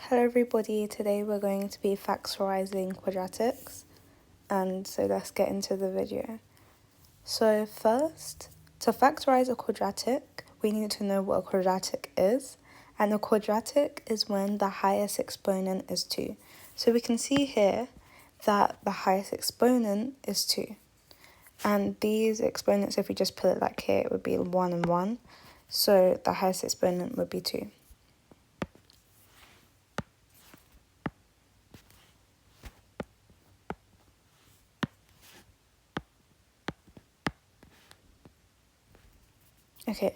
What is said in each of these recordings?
Hello everybody, today we're going to be factorising quadratics, and so let's get into the video. So first, to factorise a quadratic, we need to know what a quadratic is, and a quadratic is when the highest exponent is 2. So we can see here that the highest exponent is 2, and these exponents, if we just put it like here, it would be 1 and 1, so the highest exponent would be 2. Okay,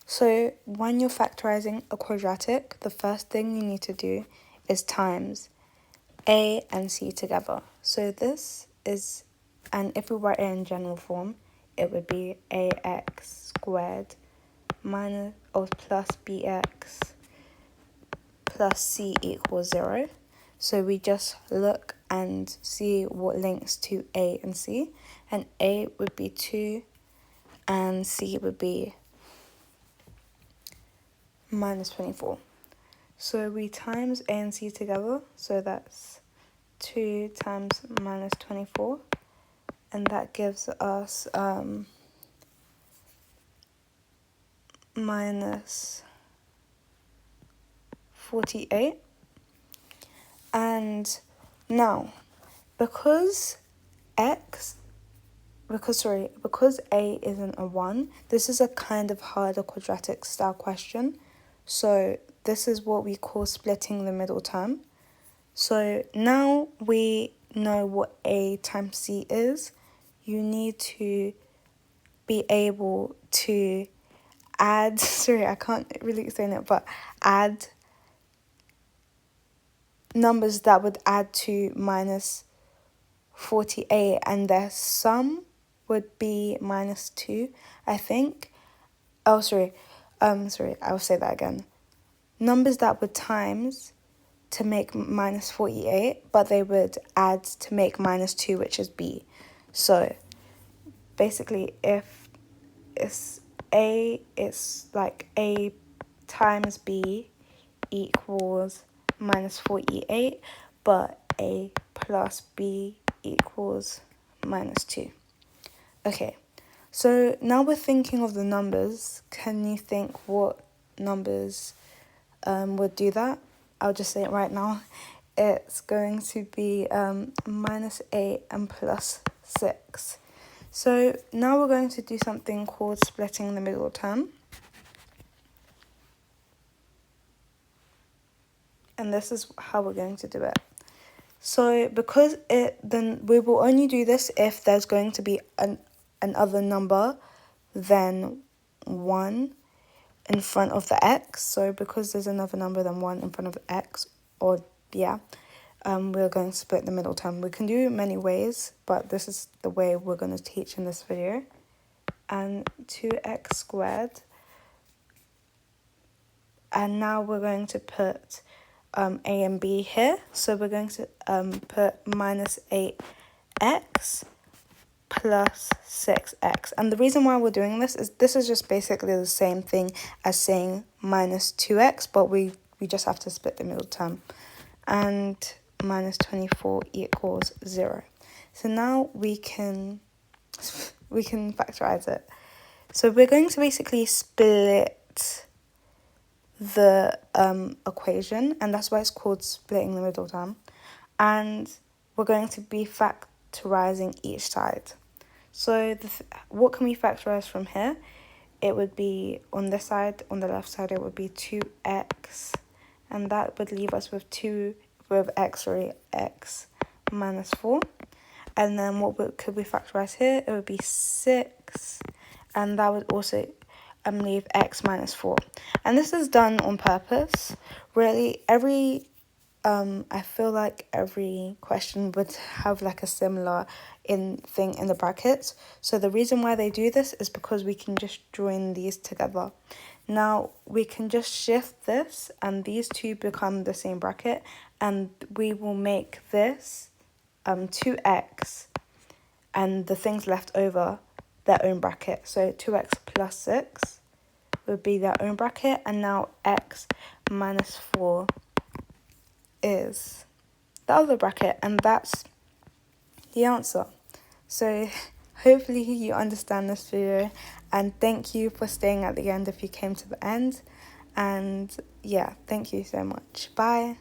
so when you're factorising a quadratic, the first thing you need to do is times a and c together. So this is, and if we write it in general form, it would be ax squared minus or plus bx plus c equals 0. So we just look and see what links to a and c, and a would be 2 and c would be minus 24. So we times a and c together, so that's 2 times minus 24, and that gives us minus 48. And now, because a isn't a 1, this is a kind of harder quadratic style question. So this is what we call splitting the middle term. So now we know what a times c is. You need to be able to add, sorry, I can't really explain it, but add numbers that would add to minus 48, and their sum would be minus 2, I think. Oh, sorry, I'll say that again. Numbers that would times to make minus 48, but they would add to make minus 2, which is b. So basically, if it's a, it's like a times b equals minus 48, but a plus b equals minus 2. Okay, so now we're thinking of the numbers. Can you think what numbers would do that? I'll just say it right now. It's going to be minus 8 and plus 6. So now we're going to do something called splitting the middle term. And this is how we're going to do it. So because then we will only do this if there's going to be another number than 1 in front of the x. So because there's another number than 1 in front of x, or yeah, we're going to split the middle term. We can do it many ways, but this is the way we're going to teach in this video. And 2x squared. And now we're going to put a and b here. So we're going to put minus 8x plus 6x. And the reason why we're doing this is just basically the same thing as saying minus 2x, but we just have to split the middle term. And minus 24 equals 0. So now we can factorize it. So we're going to basically split the equation, and that's why it's called splitting the middle term, and we're going to be factorizing each side. So what can we factorize from here? It would be on this side, on the left side, it would be 2x, and that would leave us with x minus 4. And then could we factorize here? It would be 6, and that would also leave x minus 4. And this is done on purpose. Really, I feel like every question would have like a similar thing in the brackets. So the reason why they do this is because we can just join these together. Now we can just shift this, and these two become the same bracket, and we will make this 2x, and the things left over their own bracket. So 2x plus 6 would be their own bracket, and now x minus 4 is the other bracket, and that's the answer. So hopefully you understand this video, and thank you for staying at the end if you came to the end. And yeah, thank you so much. Bye.